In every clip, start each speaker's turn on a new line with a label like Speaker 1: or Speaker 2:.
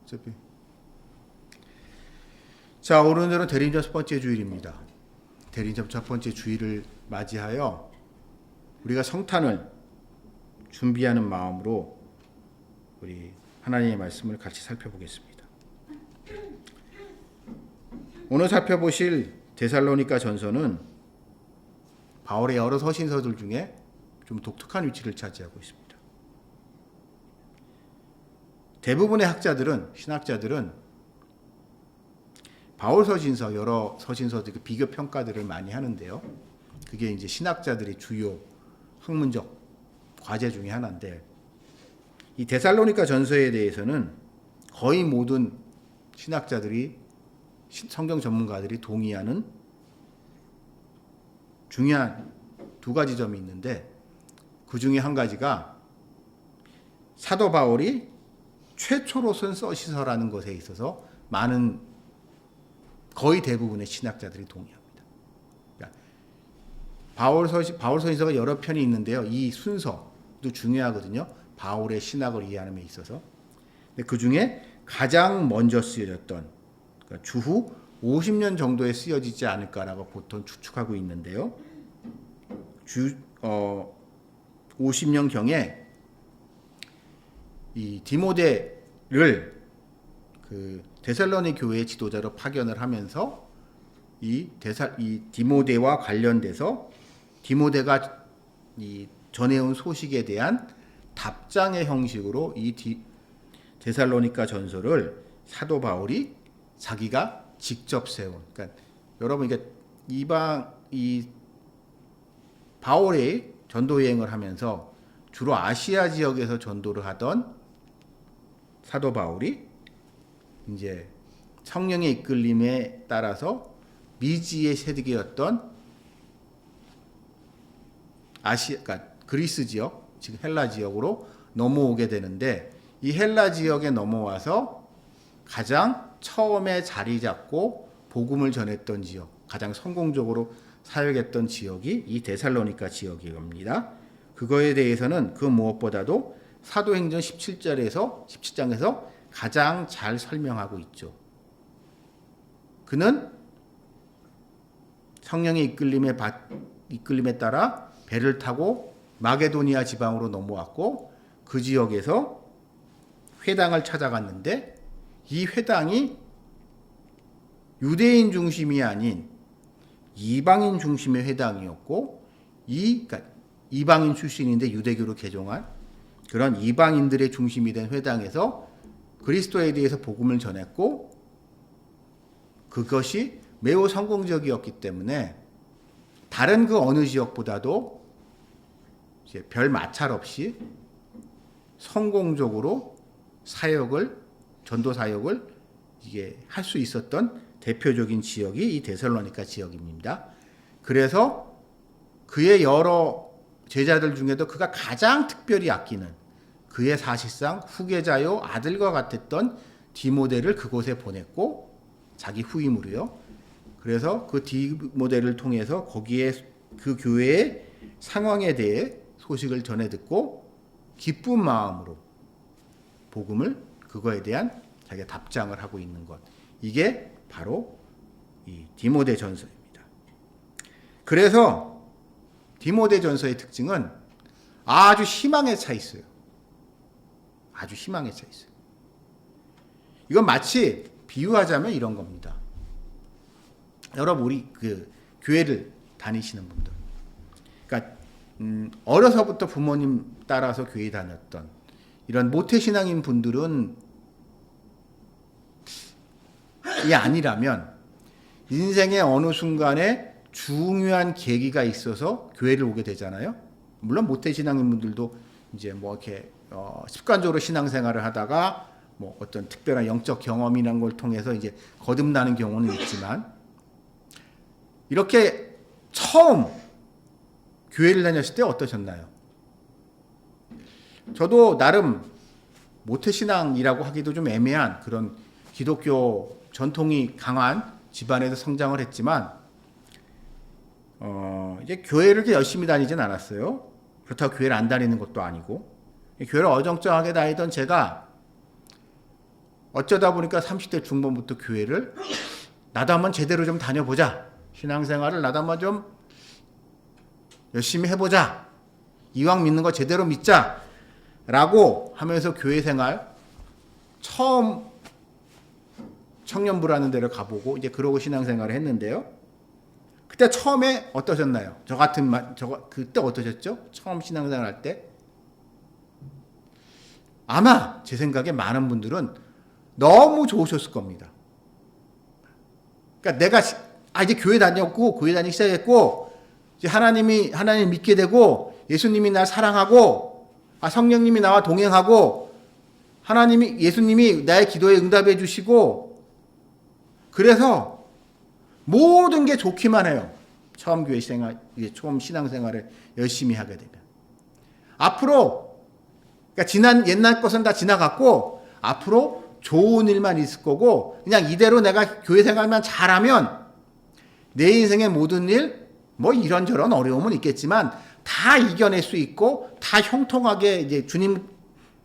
Speaker 1: 어차피. 자, 오늘은 대리인전 첫 번째 주일입니다. 대리인전 첫 번째 주일을 맞이하여 우리가 성탄을 준비하는 마음으로 우리 하나님의 말씀을 같이 살펴보겠습니다. 오늘 살펴보실 데살로니가 전서는 바울의 여러 서신서들 중에 좀 독특한 위치를 차지하고 있습니다. 대부분의 학자들은, 신학자들은 바울 서신서, 여러 서신서들 비교 평가들을 많이 하는데요. 그게 이제 신학자들의 주요 학문적 과제 중에 하나인데, 이 데살로니가 전서에 대해서는 거의 모든 신학자들이, 성경 전문가들이 동의하는 중요한 두 가지 점이 있는데, 그 중에 한 가지가 사도 바울이 최초로 쓴 서신서라는 것에 있어서 거의 대부분의 신학자들이 동의합니다. 그러니까 바울 서신서가 여러 편이 있는데요. 이 순서도 중요하거든요. 바울의 신학을 이해하는 데 있어서. 그 중에 가장 먼저 쓰여졌던, 그러니까 주후 50년 정도에 쓰여지지 않을까라고 보통 추측하고 있는데요. 50년경에 이 디모데를 그 데살로니 교회의 지도자로 파견을 하면서 이 디모데와 관련돼서 디모데가 이 전해온 소식에 대한 답장의 형식으로 이 데살로니가 전서를 사도 바울이 자기가 직접 세운. 그러니까 여러분 이게 바울이 전도 여행을 하면서 주로 아시아 지역에서 전도를 하던 사도 바울이 이제 성령의 이끌림에 따라서 미지의 세대였던 그러니까 그리스 지역, 지금 헬라 지역으로 넘어오게 되는데, 이 헬라 지역에 넘어와서 가장 처음에 자리 잡고 복음을 전했던 지역, 가장 성공적으로 사역했던 지역이 이 데살로니가 지역입니다. 그거에 대해서는 그 무엇보다도 사도행전 17장에서 가장 잘 설명하고 있죠. 그는 성령의 이끌림에 따라 배를 타고 마게도니아 지방으로 넘어왔고, 그 지역에서 회당을 찾아갔는데, 이 회당이 유대인 중심이 아닌 이방인 중심의 회당이었고, 그러니까 이방인 출신인데 유대교로 개종한 그런 이방인들의 중심이 된 회당에서 그리스도에 대해서 복음을 전했고, 그것이 매우 성공적이었기 때문에 다른 그 어느 지역보다도 이제 별 마찰 없이 성공적으로 전도 사역을 이게 할 수 있었던 대표적인 지역이 이 데살로니가 지역입니다. 그래서 그의 여러 제자들 중에도 그가 가장 특별히 아끼는, 그의 사실상 후계자요 아들과 같았던 디모데를 그곳에 보냈고, 자기 후임으로요. 그래서 그 디모데를 통해서 거기에 그 교회의 상황에 대해 소식을 전해 듣고 기쁜 마음으로 복음을, 그거에 대한 자기가 답장을 하고 있는 것, 이게 바로 이 디모데 전서입니다. 그래서 디모데 전서의 특징은 아주 희망에 차 있어요. 아주 희망에 차 있어요. 이건 마치 비유하자면 이런 겁니다. 여러분, 우리 그 교회를 다니시는 분들, 그러니까 어려서부터 부모님 따라서 교회 다녔던 이런 모태신앙인 분들은 이 아니라면 인생의 어느 순간에 중요한 계기가 있어서 교회를 오게 되잖아요. 물론 모태신앙인 분들도 이제 뭐 이렇게 습관적으로 신앙생활을 하다가 뭐 어떤 특별한 영적 경험이라는 걸 통해서 이제 거듭나는 경우는 있지만, 이렇게 처음 교회를 다녔을 때 어떠셨나요? 저도 나름 모태신앙이라고 하기도 좀 애매한 그런 기독교 전통이 강한 집안에서 성장을 했지만, 이제 교회를 이렇게 열심히 다니진 않았어요. 그렇다고 교회를 안 다니는 것도 아니고, 교회를 어정쩡하게 다니던 제가 어쩌다 보니까 30대 중반부터 교회를 나도 한번 제대로 좀 다녀보자. 신앙생활을 나도 한번 좀 열심히 해보자. 이왕 믿는 거 제대로 믿자. 라고 하면서 교회 생활 처음 청년부라는 데를 가보고 이제 그러고 신앙생활을 했는데요. 그때 처음에 어떠셨나요? 그때 어떠셨죠? 처음 신앙생활 할 때? 아마 제 생각에 많은 분들은 너무 좋으셨을 겁니다. 그러니까 내가 이제 교회 다니기 시작했고 이제 하나님 믿게 되고 예수님이 날 사랑하고 성령님이 나와 동행하고 예수님이 나의 기도에 응답해 주시고 그래서 모든 게 좋기만 해요. 처음 처음 신앙생활을 열심히 하게 되면. 앞으로, 그러니까 옛날 것은 다 지나갔고, 앞으로 좋은 일만 있을 거고, 그냥 이대로 내가 교회 생활만 잘하면, 내 인생의 모든 일, 뭐 이런저런 어려움은 있겠지만, 다 이겨낼 수 있고, 다 형통하게 이제 주님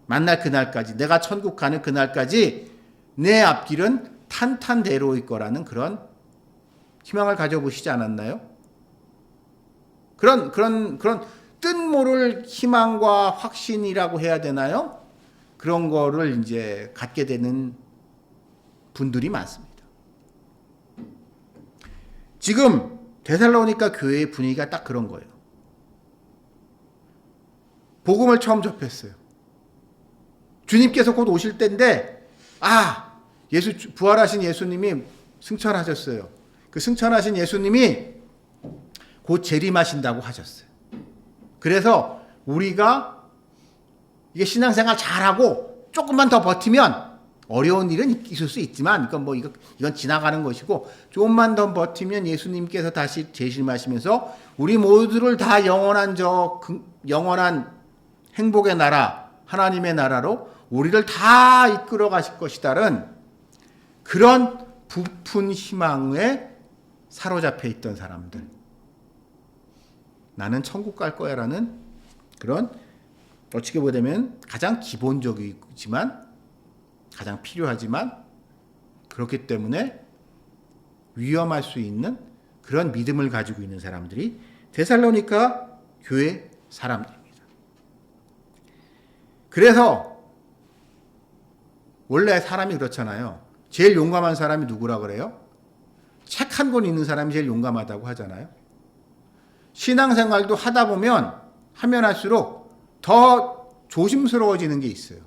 Speaker 1: 만날 그날까지, 내가 천국 가는 그날까지, 내 앞길은 탄탄대로일 거라는 그런 희망을 가져보시지 않았나요? 그런 뜻모를 희망과 확신이라고 해야 되나요? 그런 거를 이제 갖게 되는 분들이 많습니다. 지금 데살로니가 교회의 분위기가 딱 그런 거예요. 복음을 처음 접했어요. 주님께서 곧 오실 때인데 부활하신 예수님이 승천하셨어요. 그 승천하신 예수님이 곧 재림하신다고 하셨어요. 그래서 우리가 이게 신앙생활 잘하고 조금만 더 버티면 어려운 일은 있을 수 있지만 이건 지나가는 것이고 조금만 더 버티면 예수님께서 다시 재림하시면서 우리 모두를 다 영원한 행복의 나라, 하나님의 나라로 우리를 다 이끌어 가실 것이다는 그런 부푼 희망에 사로잡혀 있던 사람들. 나는 천국 갈 거야 라는 그런 어떻게 보자면 가장 기본적이지만 가장 필요하지만 그렇기 때문에 위험할 수 있는 그런 믿음을 가지고 있는 사람들이 데살로니가 교회 사람들입니다. 그래서 원래 사람이 그렇잖아요. 제일 용감한 사람이 누구라 그래요? 책 한 권 읽는 사람이 제일 용감하다고 하잖아요. 신앙생활도 하다 보면 하면 할수록 더 조심스러워지는 게 있어요.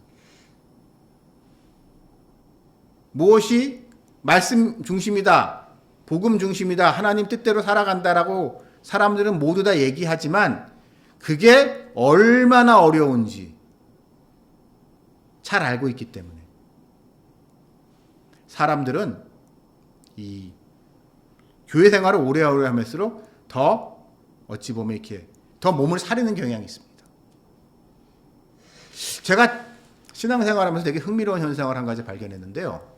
Speaker 1: 무엇이 말씀 중심이다, 복음 중심이다, 하나님 뜻대로 살아간다라고 사람들은 모두 다 얘기하지만 그게 얼마나 어려운지 잘 알고 있기 때문에 사람들은 이 교회 생활을 오래오래 하면서 더 어찌 보면 이렇게 더 몸을 사리는 경향이 있습니다. 제가 신앙생활하면서 되게 흥미로운 현상을 한 가지 발견했는데요.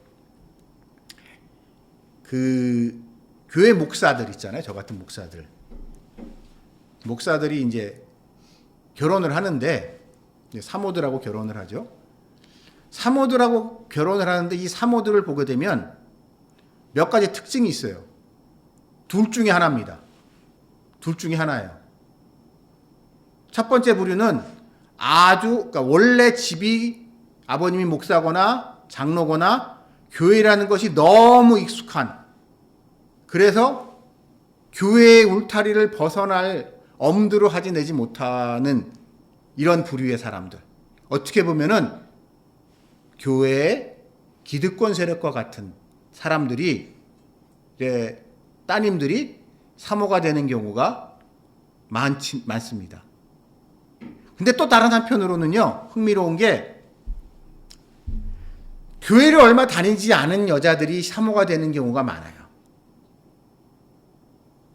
Speaker 1: 그 교회 목사들 있잖아요. 저 같은 목사들이 이제 결혼을 하는데 사모들하고 결혼을 하죠. 사모들하고 결혼을 하는데 이 사모들을 보게 되면 몇 가지 특징이 있어요. 둘 중에 하나입니다. 둘 중에 하나예요. 첫 번째 부류는 그러니까 원래 집이 아버님이 목사거나 장로거나 교회라는 것이 너무 익숙한, 그래서 교회의 울타리를 벗어날 엄두를 하지 내지 못하는 이런 부류의 사람들. 어떻게 보면은 교회의 기득권 세력과 같은 사람들이 이제 따님들이 사모가 되는 경우가 많습니다. 근데 또 다른 한편으로는요, 흥미로운 게 교회를 얼마 다니지 않은 여자들이 사모가 되는 경우가 많아요.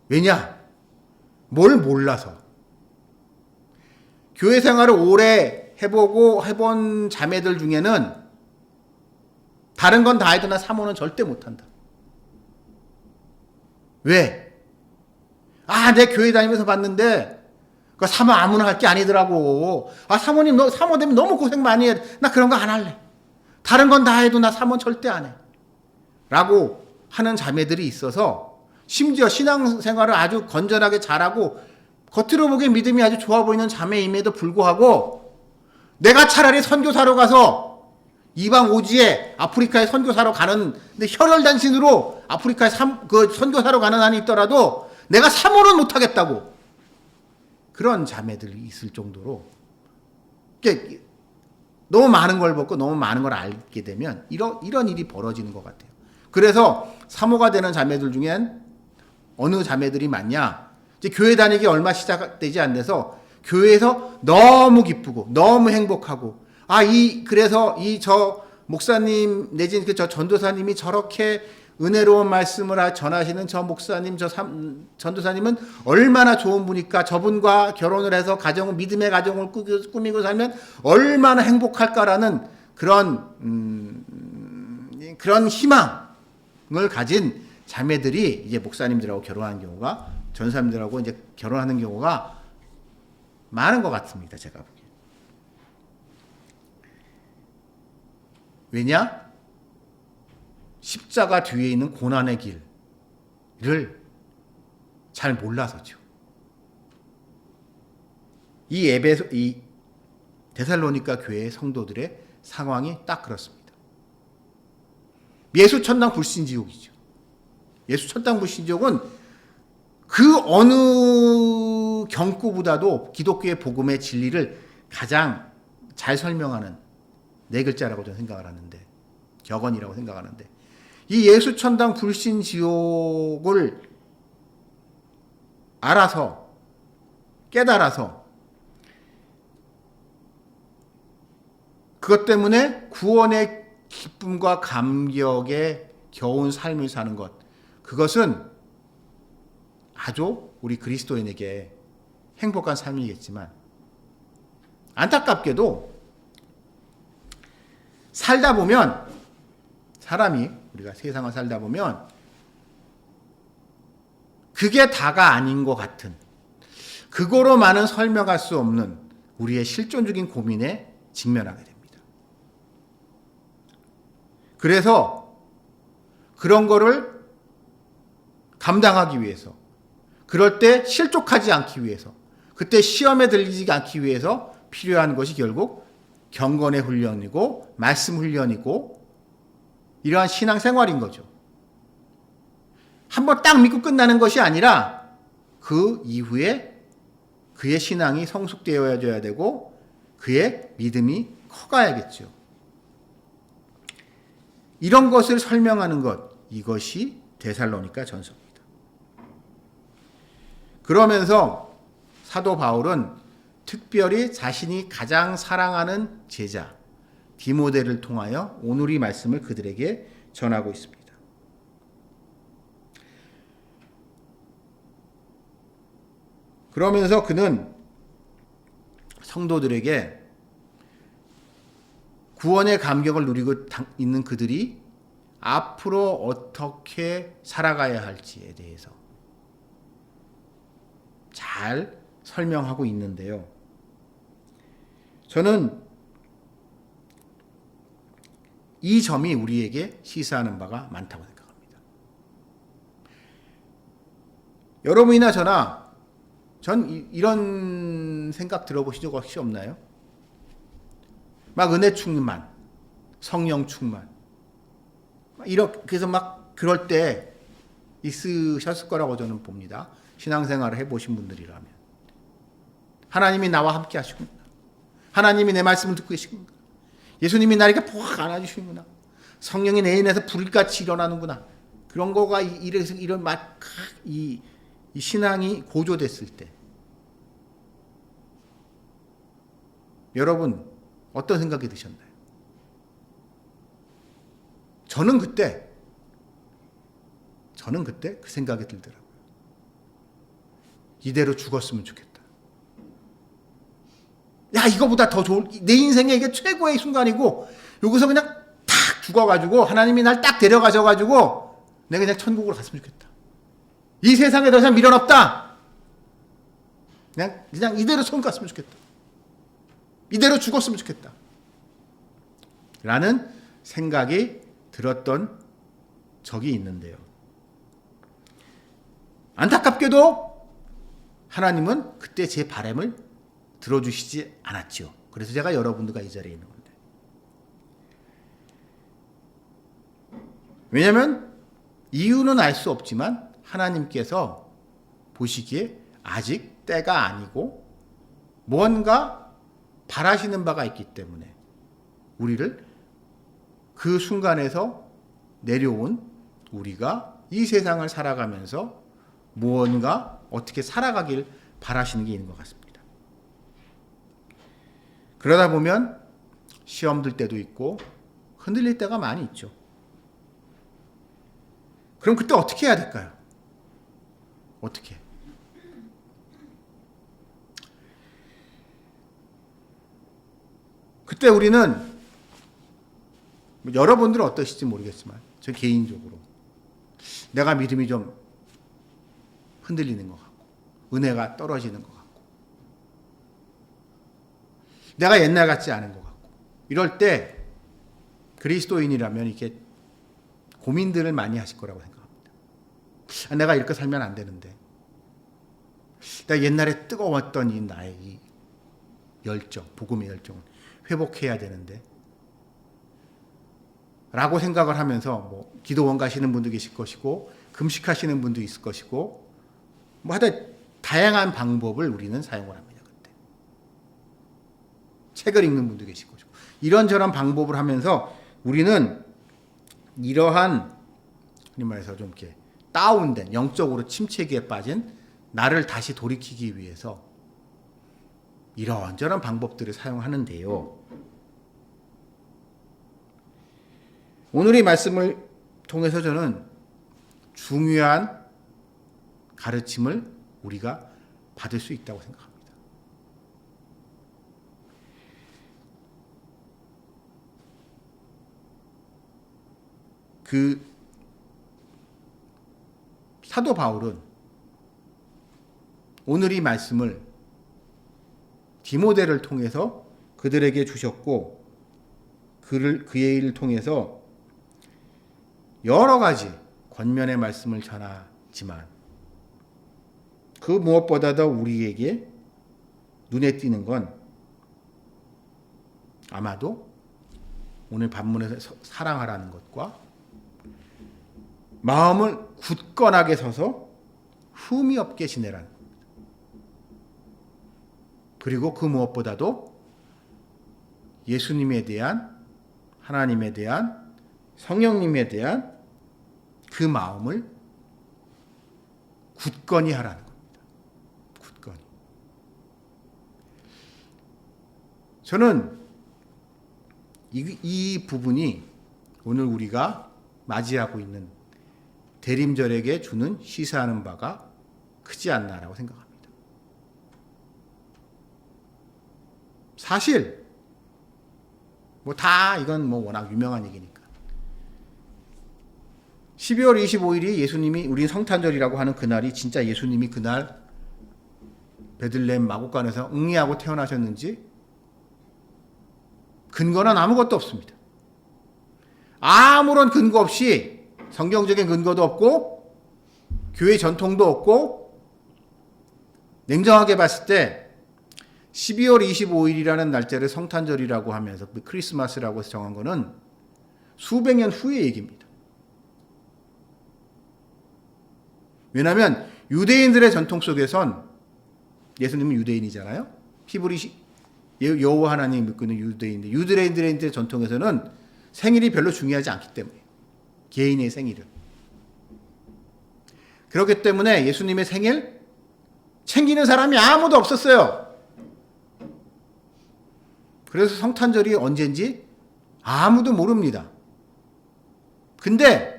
Speaker 1: 왜냐? 뭘 몰라서. 교회 생활을 오래 해본 자매들 중에는 다른 건 다 해도 사모는 절대 못한다. 왜? 내 교회 다니면서 봤는데 그 사모 아무나 할 게 아니더라고. 사모님 사모 되면 너무 고생 많이 해. 나 그런 거 안 할래. 다른 건 다 해도 나 사모는 절대 안 해. 라고 하는 자매들이 있어서 심지어 신앙생활을 아주 건전하게 잘하고 겉으로 보기엔 믿음이 아주 좋아 보이는 자매임에도 불구하고 내가 차라리 선교사로 가서 이방 오지에 아프리카에 선교사로 가는 근데 혈혈단신으로 아프리카에 선교사로 가는 한이 있더라도 내가 사모는 못하겠다고 그런 자매들이 있을 정도로 너무 많은 걸 먹고 너무 많은 걸 알게 되면 이런 일이 벌어지는 것 같아요. 그래서 사모가 되는 자매들 중엔 어느 자매들이 많냐? 이제 교회 다니기 얼마 시작되지 않아서 교회에서 너무 기쁘고 너무 행복하고 그래서 저 목사님 내지는 저 전도사님이 저렇게 은혜로운 말씀을 전하시는 저 목사님, 전도사님은 얼마나 좋은 분일까? 저분과 결혼을 해서 믿음의 가정을 꾸미고 살면 얼마나 행복할까라는 그런 희망을 가진 자매들이 이제 목사님들하고 결혼하는 경우가, 전사님들하고 이제 결혼하는 경우가 많은 것 같습니다. 제가 보기에. 왜냐? 십자가 뒤에 있는 고난의 길을 잘 몰라서죠. 이 데살로니가 교회의 성도들의 상황이 딱 그렇습니다. 예수 천당 불신지옥이죠. 예수 천당 불신지옥은 그 어느 경구보다도 기독교의 복음의 진리를 가장 잘 설명하는 네 글자라고 저는 생각을 하는데, 격언이라고 생각하는데, 이 예수 천당 불신지옥을 알아서 깨달아서 그것 때문에 구원의 기쁨과 감격에 겨운 삶을 사는 것, 그것은 아주 우리 그리스도인에게 행복한 삶이겠지만 안타깝게도 살다 보면 우리가 세상을 살다 보면 그게 다가 아닌 것 같은, 그거로만은 설명할 수 없는 우리의 실존적인 고민에 직면하게 됩니다. 그래서 그런 거를 감당하기 위해서, 그럴 때 실족하지 않기 위해서, 그때 시험에 들리지 않기 위해서 필요한 것이 결국 경건의 훈련이고 말씀 훈련이고 이러한 신앙생활인 거죠. 한번 딱 믿고 끝나는 것이 아니라 그 이후에 그의 신앙이 성숙되어야 되고 그의 믿음이 커가야겠죠. 이런 것을 설명하는 것, 이것이 데살로니가 전서입니다. 그러면서 사도 바울은 특별히 자신이 가장 사랑하는 제자 디모데를 통하여 오늘 이 말씀을 그들에게 전하고 있습니다. 그러면서 그는 성도들에게 구원의 감격을 누리고 있는 그들이 앞으로 어떻게 살아가야 할지에 대해서 잘 설명하고 있는데요. 저는 이 점이 우리에게 시사하는 바가 많다고 생각합니다. 여러분이나 전 이런 생각 들어보신 적 혹시 없나요? 막 은혜 충만, 성령 충만, 그래서 막 그럴 때 있으셨을 거라고 저는 봅니다. 신앙생활을 해보신 분들이라면. 하나님이 나와 함께 하시구나. 하나님이 내 말씀을 듣고 계시구나. 예수님이 나에게 푹 안아주시는구나. 성령이 내 인에서 불같이 일어나는구나. 그런 거가 이런 이 신앙이 고조됐을 때 여러분 어떤 생각이 드셨나요? 저는 그때 그 생각이 들더라고요. 이대로 죽었으면 좋겠다. 야, 이거보다 더 좋은, 내 인생에 이게 최고의 순간이고 여기서 그냥 탁 죽어가지고 하나님이 날 딱 데려가셔가지고 내가 그냥 천국으로 갔으면 좋겠다. 이 세상에 더 이상 미련 없다. 그냥 이대로 천국 갔으면 좋겠다. 이대로 죽었으면 좋겠다. 라는 생각이 들었던 적이 있는데요. 안타깝게도 하나님은 그때 제 바람을 들어주시지 않았죠. 그래서 제가 여러분들과 이 자리에 있는 건데. 왜냐하면 이유는 알 수 없지만 하나님께서 보시기에 아직 때가 아니고 뭔가 바라시는 바가 있기 때문에 우리를 그 순간에서 내려온 우리가 이 세상을 살아가면서 무언가 어떻게 살아가길 바라시는 게 있는 것 같습니다. 그러다 보면 시험 들 때도 있고 흔들릴 때가 많이 있죠. 그럼 그때 어떻게 해야 될까요? 어떻게? 그때 우리는 여러분들은 어떠실지 모르겠지만 저 개인적으로 내가 믿음이 좀 흔들리는 것 같고 은혜가 떨어지는 것 같고 내가 옛날 같지 않은 것 같고 이럴 때 그리스도인이라면 이렇게 고민들을 많이 하실 거라고 생각합니다. 내가 이렇게 살면 안 되는데 내가 옛날에 뜨거웠던 이 나의 이 열정, 복음의 열정을 회복해야 되는데 라고 생각을 하면서 뭐 기도원 가시는 분도 계실 것이고 금식하시는 분도 있을 것이고 뭐 하여튼 다양한 방법을 우리는 사용을 합니다. 그때 책을 읽는 분도 계실 것이고 이런저런 방법을 하면서 우리는 이러한 흔히 말해서 좀 이렇게 다운된 영적으로 침체기에 빠진 나를 다시 돌이키기 위해서 이런저런 방법들을 사용하는데요. 오늘 이 말씀을 통해서 저는 중요한 가르침을 우리가 받을 수 있다고 생각합니다. 그 사도 바울은 오늘 이 말씀을 디모데를 통해서 그들에게 주셨고 그의 일을 통해서 여러 가지 권면의 말씀을 전하지만 그 무엇보다도 우리에게 눈에 띄는 건 아마도 오늘 본문에서 사랑하라는 것과 마음을 굳건하게 서서 흠이 없게 지내라는 겁니다. 그리고 그 무엇보다도 예수님에 대한 하나님에 대한 성령님에 대한 그 마음을 굳건히 하라는 겁니다. 굳건히. 저는 이 부분이 오늘 우리가 맞이하고 있는 대림절에게 주는 시사하는 바가 크지 않나라고 생각합니다. 사실 뭐 다 이건 뭐 워낙 유명한 얘기니까 12월 25일이 예수님이 우리 성탄절이라고 하는 그날이 진짜 예수님이 그날 베들레헴 마곡간에서 응리하고 태어나셨는지 근거는 아무것도 없습니다. 아무런 근거 없이 성경적인 근거도 없고 교회 전통도 없고 냉정하게 봤을 때 12월 25일이라는 날짜를 성탄절이라고 하면서 크리스마스라고 해서 정한 거는 수백 년 후의 얘기입니다. 왜냐하면 유대인들의 전통 속에선 예수님은 유대인이잖아요. 히브리 여호와 하나님 믿고 있는 유대인들, 유대인들의 전통에서는 생일이 별로 중요하지 않기 때문에 개인의 생일은. 그렇기 때문에 예수님의 생일 챙기는 사람이 아무도 없었어요. 그래서 성탄절이 언제인지 아무도 모릅니다. 근데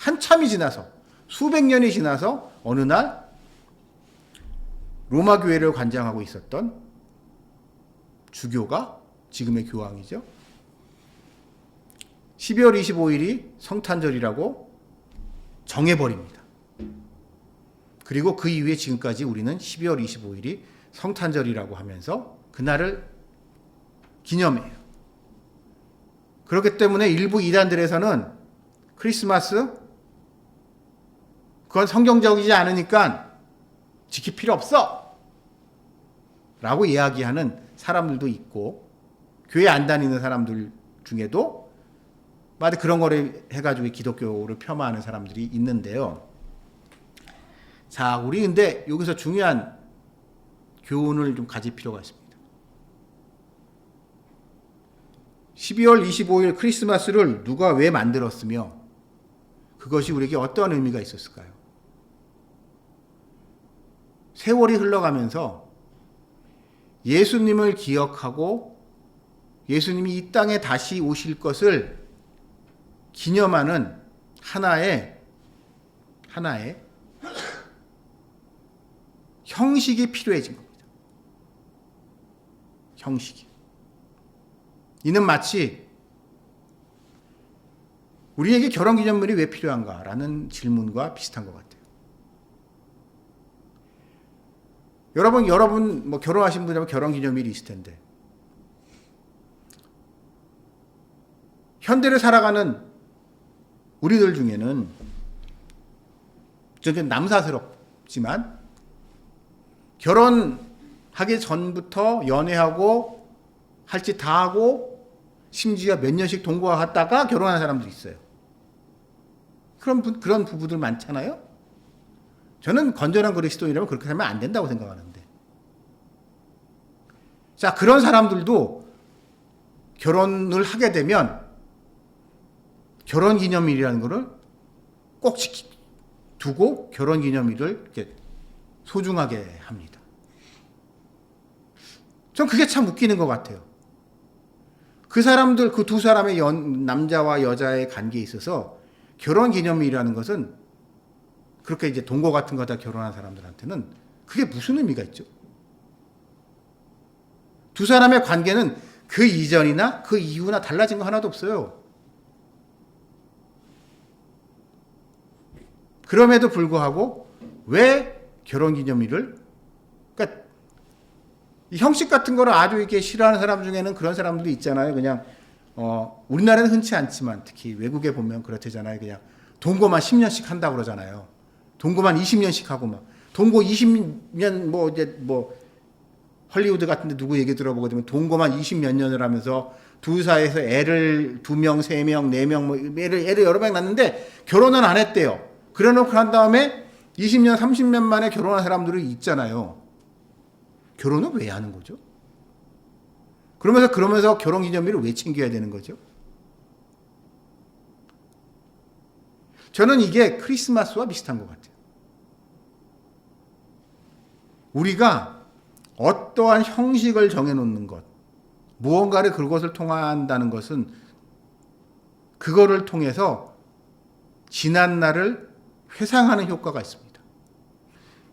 Speaker 1: 한참이 지나서 수백 년이 지나서 어느 날 로마 교회를 관장하고 있었던 주교가 지금의 교황이죠. 12월 25일이 성탄절이라고 정해버립니다. 그리고 그 이후에 지금까지 우리는 12월 25일이 성탄절이라고 하면서 그날을 기념이에요. 그렇기 때문에 일부 이단들에서는 크리스마스 그건 성경적이지 않으니까 지킬 필요 없어 라고 이야기하는 사람들도 있고, 교회 안 다니는 사람들 중에도 마치 그런 거를 해가지고 기독교를 폄하하는 사람들이 있는데요. 자, 우리 근데 여기서 중요한 교훈을 좀 가질 필요가 있습니다. 12월 25일 크리스마스를 누가 왜 만들었으며 그것이 우리에게 어떤 의미가 있었을까요? 세월이 흘러가면서 예수님을 기억하고 예수님이 이 땅에 다시 오실 것을 기념하는 하나의 형식이 필요해진 겁니다. 형식이. 이는 마치 우리에게 결혼기념일이 왜 필요한가라는 질문과 비슷한 것 같아요. 여러분 뭐 결혼하신 분이라면 결혼기념일이 있을 텐데, 현대를 살아가는 우리들 중에는 저는 남사스럽지만 결혼하기 전부터 연애하고 할 짓 다 하고 심지어 몇 년씩 동거하다가 결혼한 사람도 있어요. 그런 부부들 많잖아요. 저는 건전한 그리스도인이라면 그렇게 하면 안 된다고 생각하는데, 자, 그런 사람들도 결혼을 하게 되면 결혼기념일이라는 것을 꼭 두고 결혼기념일을 이렇게 소중하게 합니다. 전 그게 참 웃기는 것 같아요. 그 사람들, 그 두 사람의 남자와 여자의 관계에 있어서 결혼기념일이라는 것은 그렇게 이제 동거 같은 거다 결혼한 사람들한테는 그게 무슨 의미가 있죠? 두 사람의 관계는 그 이전이나 그 이후나 달라진 거 하나도 없어요. 그럼에도 불구하고 왜 결혼기념일을, 그러니까 이 형식 같은 거를 아주 이렇게 싫어하는 사람 중에는 그런 사람들도 있잖아요. 그냥 우리나라는 흔치 않지만 특히 외국에 보면 그렇대잖아요. 그냥 동거만 10년씩 한다고 그러잖아요. 동거만 20년씩 하고 막 동거 20년 뭐 헐리우드 같은 데 누구 얘기 들어보게 되면 동거만 20몇 년을 하면서 두 사이에서 애를 2명, 3명, 4명 뭐 애를 여러 명 낳는데 결혼은 안 했대요. 그래 놓고 한 다음에 20년, 30년 만에 결혼한 사람들이 있잖아요. 결혼은 왜 하는 거죠? 그러면서 결혼기념일을 왜 챙겨야 되는 거죠? 저는 이게 크리스마스와 비슷한 것 같아요. 우리가 어떠한 형식을 정해놓는 것, 무언가를 그것을 통한다는 것은 그거를 통해서 지난 날을 회상하는 효과가 있습니다.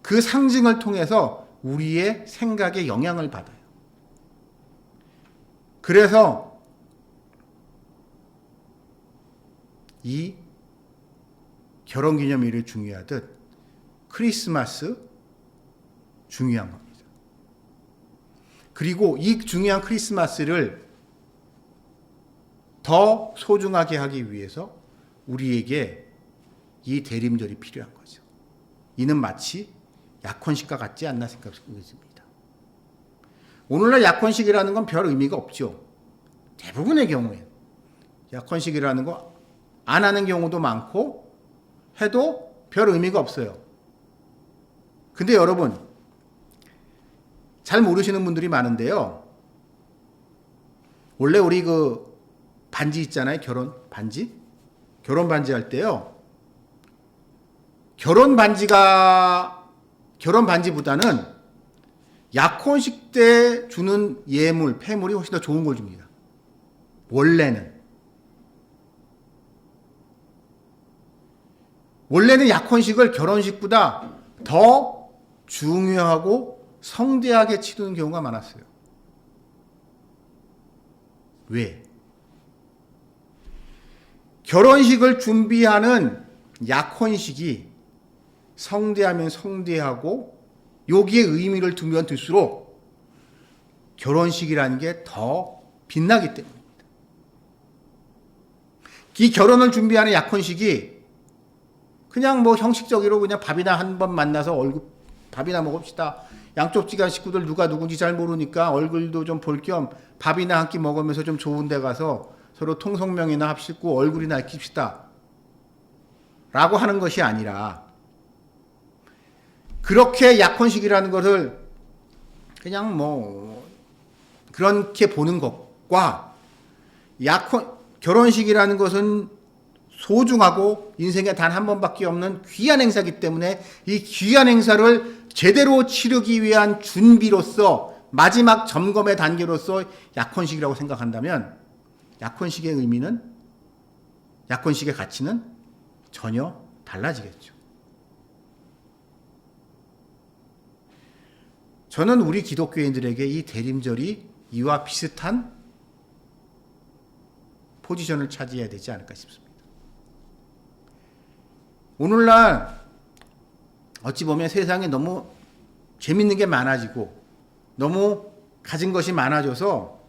Speaker 1: 그 상징을 통해서 우리의 생각에 영향을 받아요. 그래서 이 결혼기념일이 중요하듯 크리스마스 중요한 겁니다. 그리고 이 중요한 크리스마스를 더 소중하게 하기 위해서 우리에게 이 대림절이 필요한 거죠. 이는 마치 약혼식과 같지 않나 생각합니다. 오늘날 약혼식이라는 건 별 의미가 없죠. 대부분의 경우엔 약혼식이라는 거 안 하는 경우도 많고 해도 별 의미가 없어요. 근데 여러분, 잘 모르시는 분들이 많은데요. 원래 우리 그 반지 있잖아요. 결혼 반지 할 때요. 결혼 반지보다는 약혼식 때 주는 예물, 폐물이 훨씬 더 좋은 걸 줍니다. 원래는 약혼식을 결혼식보다 더 중요하고 성대하게 치르는 경우가 많았어요. 왜? 결혼식을 준비하는 약혼식이 성대하면 성대하고 여기에 의미를 두면 둘수록 결혼식이라는 게 더 빛나기 때문입니다. 이 결혼을 준비하는 약혼식이 그냥 뭐 형식적으로 그냥 밥이나 한 번 만나서 얼굴 밥이나 먹읍시다. 양쪽 지간 식구들 누가 누군지 잘 모르니까 얼굴도 좀 볼 겸 밥이나 한 끼 먹으면서 좀 좋은 데 가서 서로 통성명이나 합시고 얼굴이나 익힙시다. 라고 하는 것이 아니라 그렇게 약혼식이라는 것을 그냥 뭐 그렇게 보는 것과 결혼식이라는 것은 소중하고 인생에 단 한 번밖에 없는 귀한 행사이기 때문에 이 귀한 행사를 제대로 치르기 위한 준비로서 마지막 점검의 단계로서 약혼식이라고 생각한다면 약혼식의 의미는, 약혼식의 가치는 전혀 달라지겠죠. 저는 우리 기독교인들에게 이 대림절이 이와 비슷한 포지션을 차지해야 되지 않을까 싶습니다. 오늘날 어찌 보면 세상에 너무 재밌는 게 많아지고 너무 가진 것이 많아져서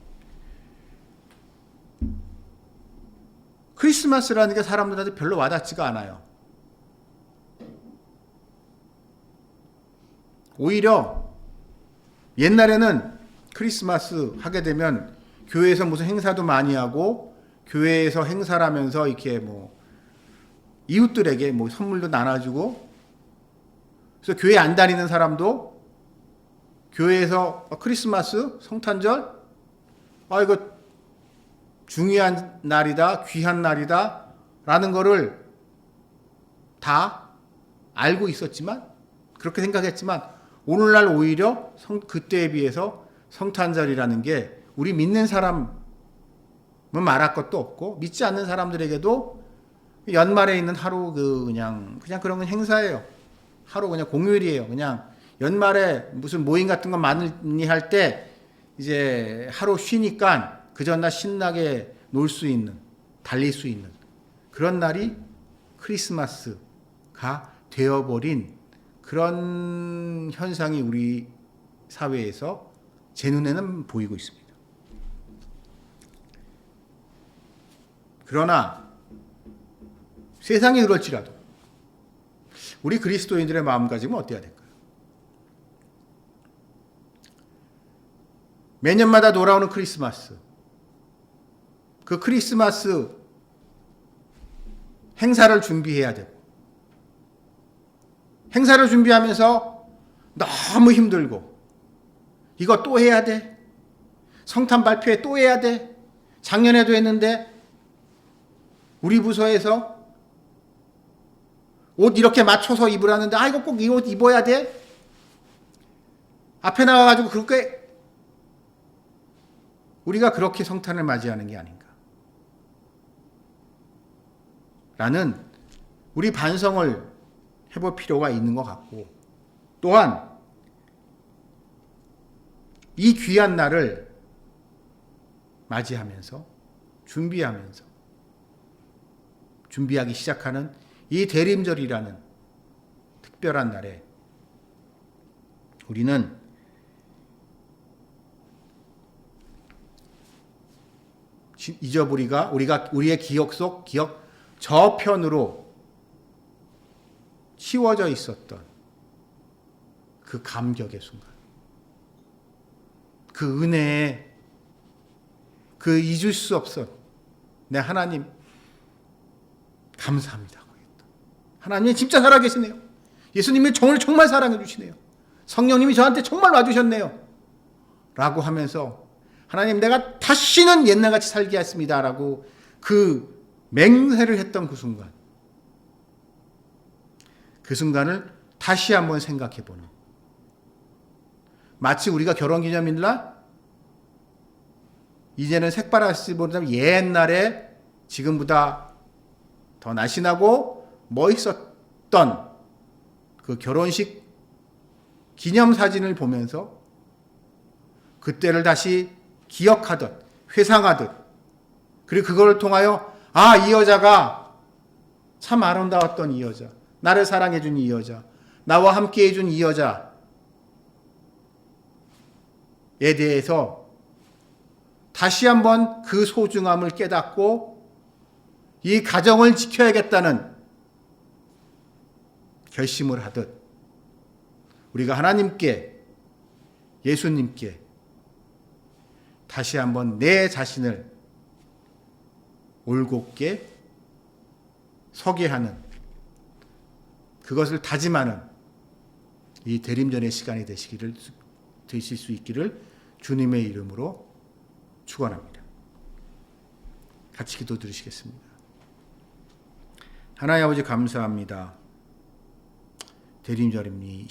Speaker 1: 크리스마스라는 게 사람들한테 별로 와닿지가 않아요. 오히려 옛날에는 크리스마스 하게 되면 교회에서 무슨 행사도 많이 하고 교회에서 행사를 하면서 이렇게 뭐 이웃들에게 뭐 선물도 나눠주고, 그래서 교회 안 다니는 사람도 교회에서 크리스마스, 성탄절, 이거 중요한 날이다, 귀한 날이다 라는 거를 다 알고 있었지만, 그렇게 생각했지만 오늘날 오히려 그때에 비해서 성탄절이라는 게 우리 믿는 사람은 말할 것도 없고 믿지 않는 사람들에게도 연말에 있는 하루 그냥 그런 건 행사예요. 하루 그냥 공휴일이에요. 그냥 연말에 무슨 모임 같은 거 많이 할 때 이제 하루 쉬니까 그 전날 신나게 놀 수 있는, 달릴 수 있는 그런 날이 크리스마스가 되어버린 그런 현상이 우리 사회에서 제 눈에는 보이고 있습니다. 그러나 세상이 그럴지라도 우리 그리스도인들의 마음가짐은 어때야 될까요? 매년마다 돌아오는 크리스마스, 그 크리스마스 행사를 준비해야 되고, 행사를 준비하면서 너무 힘들고, 이거 또 해야 돼, 성탄 발표회 또 해야 돼, 작년에도 했는데 우리 부서에서 옷 이렇게 맞춰서 입으라는데 이거 꼭 이 옷 입어야 돼? 앞에 나와가지고 그렇게 우리가 그렇게 성탄을 맞이하는 게 아닌가 라는 우리 반성을 해볼 필요가 있는 것 같고, 또한 이 귀한 날을 맞이하면서 준비하기 시작하는 이 대림절이라는 특별한 날에 우리는 잊어버리가 우리의 기억 속 기억 저편으로 치워져 있었던 그 감격의 순간, 그 은혜의 그 잊을 수 없어 내 하나님 감사합니다. 하나님이 진짜 살아계시네요. 예수님이 저를 정말 사랑해 주시네요. 성령님이 저한테 정말 와주셨네요. 라고 하면서 하나님 내가 다시는 옛날같이 살게 하였습니다. 라고 그 맹세를 했던 그 순간을 다시 한번 생각해보는, 마치 우리가 결혼기념일날 이제는 색바라스보다 옛날에 지금보다 더 날씬하고 멋있었던 그 결혼식 기념사진을 보면서 그때를 다시 기억하듯 회상하듯, 그리고 그걸 통하여 이 여자가 참 아름다웠던 이 여자, 나를 사랑해준 이 여자, 나와 함께 해준 이 여자에 대해서 다시 한번 그 소중함을 깨닫고 이 가정을 지켜야겠다는 결심을 하듯 우리가 하나님께, 예수님께 다시 한번 내 자신을 올곧게 서게 하는, 그것을 다짐하는 이 대림전의 시간이 되실 수 있기를 주님의 이름으로 축원합니다. 같이 기도 드리시겠습니다. 하나님 아버지 감사합니다. 대림절입니다.